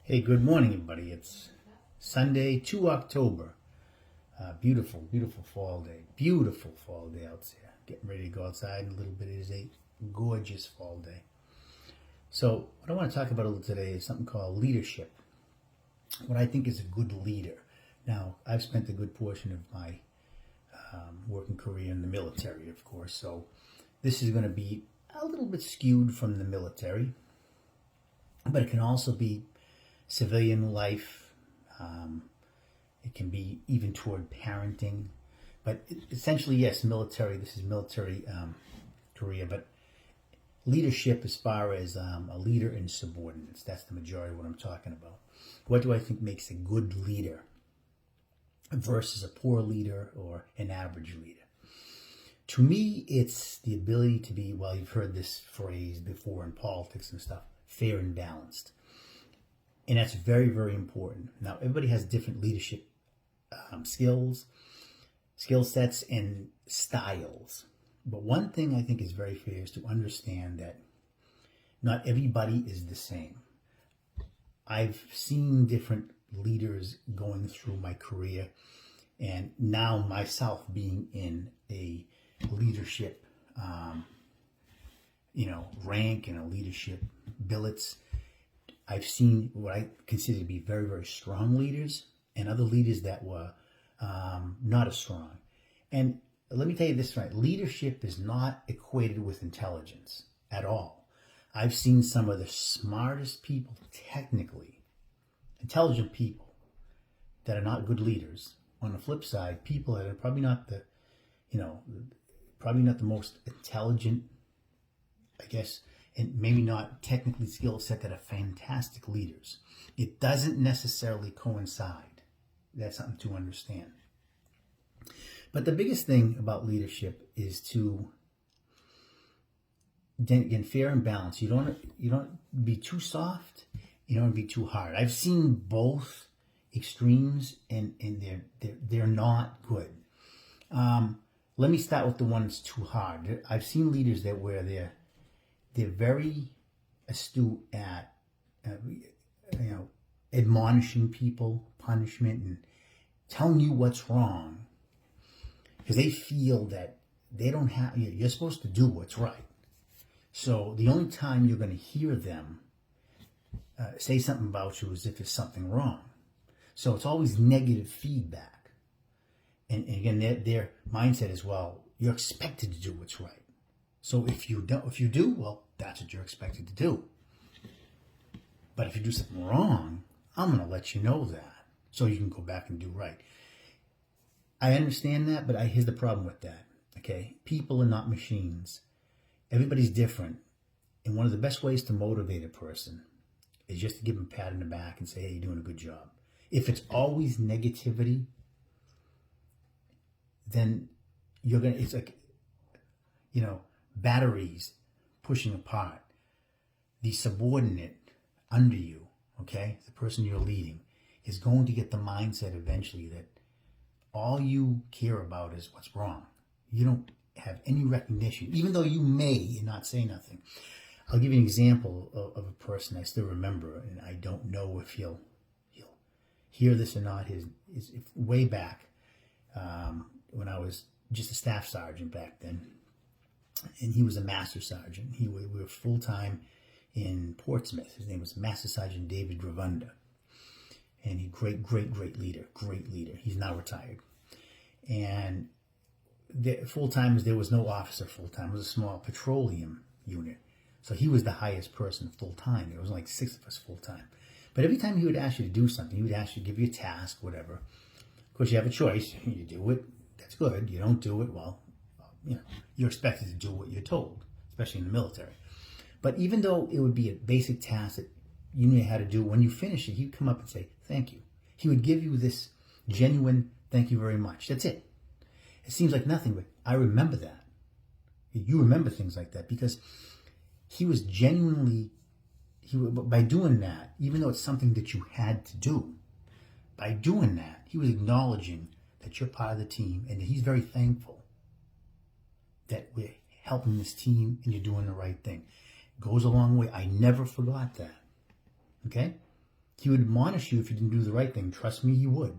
Hey, good morning, everybody. It's Sunday, 2 October. Beautiful, beautiful fall day. Beautiful fall day out there. Getting ready to go outside in a little bit. It is a gorgeous fall day. So, what I want to talk about a little today is something called leadership. What I think is a good leader. Now, I've spent a good portion of my working career in the military, of course. So, this is going to be a little bit skewed from the military, but it can also be civilian life. It can be even toward parenting. But essentially, yes, military. This is military career. But leadership as far as a leader and subordinates. That's the majority of what I'm talking about. What do I think makes a good leader versus a poor leader or an average leader? To me, it's the ability to be, well, you've heard this phrase before in politics and stuff, fair and balanced. And that's very, very important. Now, everybody has different leadership skill sets, and styles. But one thing I think is very fair is to understand that not everybody is the same. I've seen different leaders going through my career, and now myself being in a leadership, rank and a leadership billets. I've seen what I consider to be very, very strong leaders and other leaders that were not as strong. And let me tell you this right, leadership is not equated with intelligence at all. I've seen some of the smartest people, technically, intelligent people that are not good leaders. On the flip side, people that are probably not the most intelligent, I guess, and maybe not technically skill set that are fantastic leaders. It doesn't necessarily coincide. That's something to understand. But the biggest thing about leadership is to, again, fair and balanced. You don't be too soft. You don't be too hard. I've seen both extremes, and they're not good. Let me start with the one that's too hard. I've seen leaders where they're very astute at, admonishing people, punishment, and telling you what's wrong, because they feel that they don't have. You're supposed to do what's right. So the only time you're going to hear them say something about you is if there's something wrong. So it's always negative feedback, and again, their mindset is, well, you're expected to do what's right. So if you do, well, that's what you're expected to do. But if you do something wrong, I'm going to let you know that so you can go back and do right. I understand that, but here's the problem with that. Okay, people are not machines. Everybody's different, and one of the best ways to motivate a person is just to give them a pat on the back and say, "Hey, you're doing a good job." If it's always negativity, then it's like, batteries pushing apart. The subordinate under you, okay, the person you're leading, is going to get the mindset eventually that all you care about is what's wrong. You don't have any recognition, even though you may not say nothing. I'll give you an example of a person I still remember, and I don't know if he'll hear this or not. His way back when I was just a staff sergeant back then, and he was a master sergeant. We were full-time in Portsmouth. His name was Master Sergeant David Gravunda. And he great leader. He's now retired. And full-time, there was no officer full-time. It was a small petroleum unit. So he was the highest person full-time. There was like 6 of us full-time. But every time he would ask you to do something, he would ask you to give you a task, whatever. Of course, you have a choice. You do it, that's good. You don't do it, well, you're expected to do what you're told, especially in the military. But even though it would be a basic task that you knew how to do, when you finish it, he'd come up and say, "Thank you." He would give you this genuine, "Thank you very much." That's it. It seems like nothing, but I remember that. You remember things like that because he was genuinely, by doing that, even though it's something that you had to do, by doing that, he was acknowledging that you're part of the team and that he's very thankful that we're helping this team and you're doing the right thing. It goes a long way. I never forgot that. Okay? He would admonish you if you didn't do the right thing. Trust me, he would.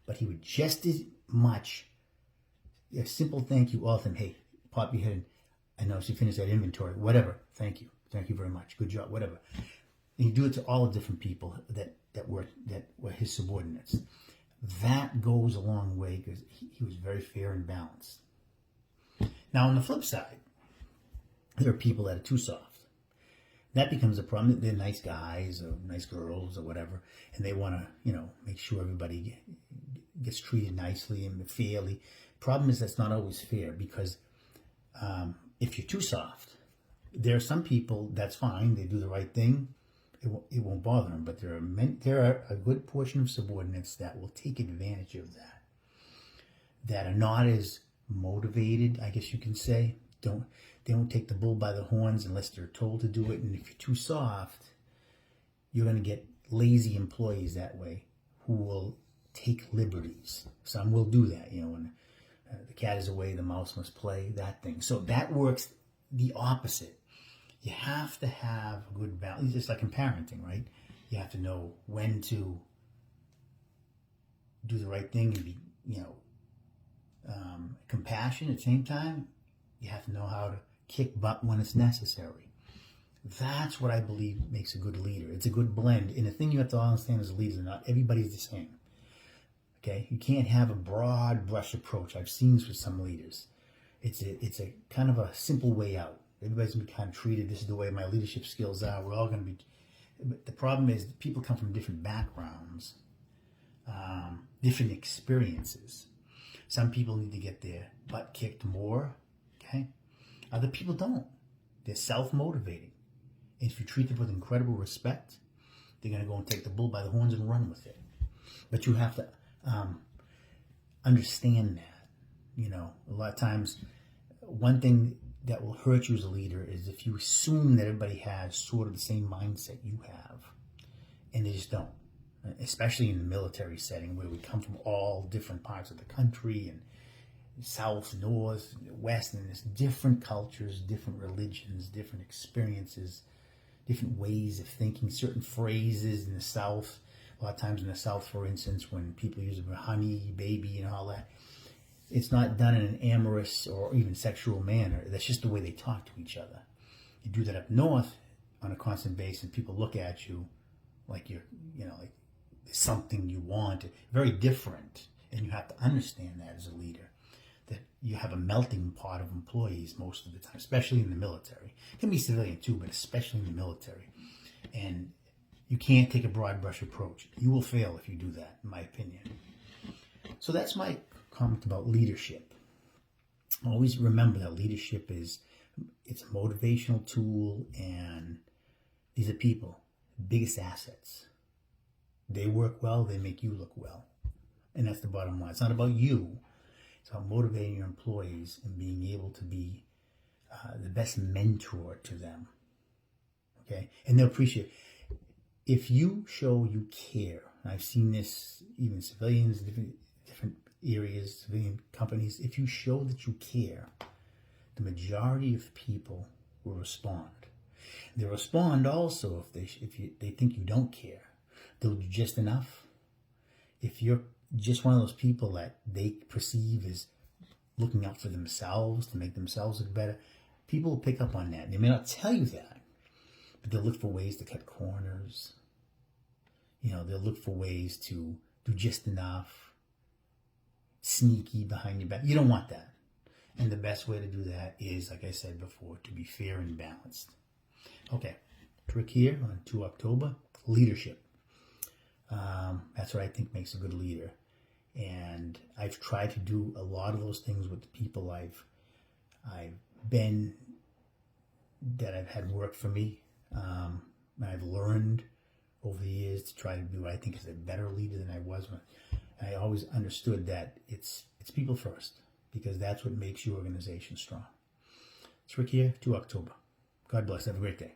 But he would just as much, a simple thank you all the time. Hey, pop your head. I noticed you finished that inventory. Whatever. Thank you. Thank you very much. Good job. Whatever. And he'd do it to all the different people that were his subordinates. That goes a long way because he was very fair and balanced. Now, on the flip side, there are people that are too soft. That becomes a problem. They're nice guys or nice girls or whatever, and they want to, make sure everybody gets treated nicely and fairly. Problem is that's not always fair because if you're too soft, there are some people that's fine. They do the right thing. It won't bother them. But there are a good portion of subordinates that will take advantage of that. That are not as motivated, I guess you can say. They don't take the bull by the horns unless they're told to do it. And if you're too soft, you're going to get lazy employees that way who will take liberties. Some will do that, when the cat is away, the mouse must play, that thing. So that works the opposite. You have to have a good balance, just like in parenting, right? You have to know when to do the right thing and be, compassionate at the same time. You have to know how to kick butt when it's necessary. That's what I believe makes a good leader. It's a good blend. And the thing you have to understand as a leader, not everybody's the same. Okay? You can't have a broad brush approach. I've seen this with some leaders. It's a kind of a simple way out. Everybody's going to be kind of treated. This is the way my leadership skills are. We're all going to be. But the problem is people come from different backgrounds, different experiences. Some people need to get their butt kicked more. Okay? Other people don't. They're self-motivating. And if you treat them with incredible respect, they're going to go and take the bull by the horns and run with it. But you have to understand that. A lot of times, one thing that will hurt you as a leader is if you assume that everybody has sort of the same mindset you have, and they just don't. Especially in the military setting where we come from all different parts of the country and south, north, west, and there's different cultures, different religions, different experiences, different ways of thinking, certain phrases in the south. A lot of times in the south, for instance, when people use the word honey, baby, and all that, it's not done in an amorous or even sexual manner. That's just the way they talk to each other. You do that up north on a constant basis, and people look at you like you're, like something you want. Very different. And you have to understand that as a leader, that you have a melting pot of employees most of the time, especially in the military. It can be civilian too, but especially in the military. And you can't take a broad brush approach. You will fail if you do that, in my opinion. So that's my comment about leadership. Always remember that leadership it's a motivational tool, and these are people, biggest assets. They work well, they make you look well. And that's the bottom line. It's not about you. It's about motivating your employees and being able to be the best mentor to them. Okay? And they'll appreciate it. If you show you care, and I've seen this even civilians, different areas, civilian companies, if you show that you care, the majority of people will respond. They'll respond also if they think you don't care. They'll do just enough. If you're just one of those people that they perceive as looking out for themselves to make themselves look better, people will pick up on that. They may not tell you that, but they'll look for ways to cut corners. They'll look for ways to do just enough, sneaky behind your back. You don't want that. And the best way to do that is, like I said before, to be fair and balanced. Okay, trick here on 2 October, leadership. That's what I think makes a good leader. And I've tried to do a lot of those things with the people I've had work for me. And I've learned over the years to try to be what I think is a better leader than I was. And I always understood that it's people first, because that's what makes your organization strong. It's Rick here, 2 October. God bless. Have a great day.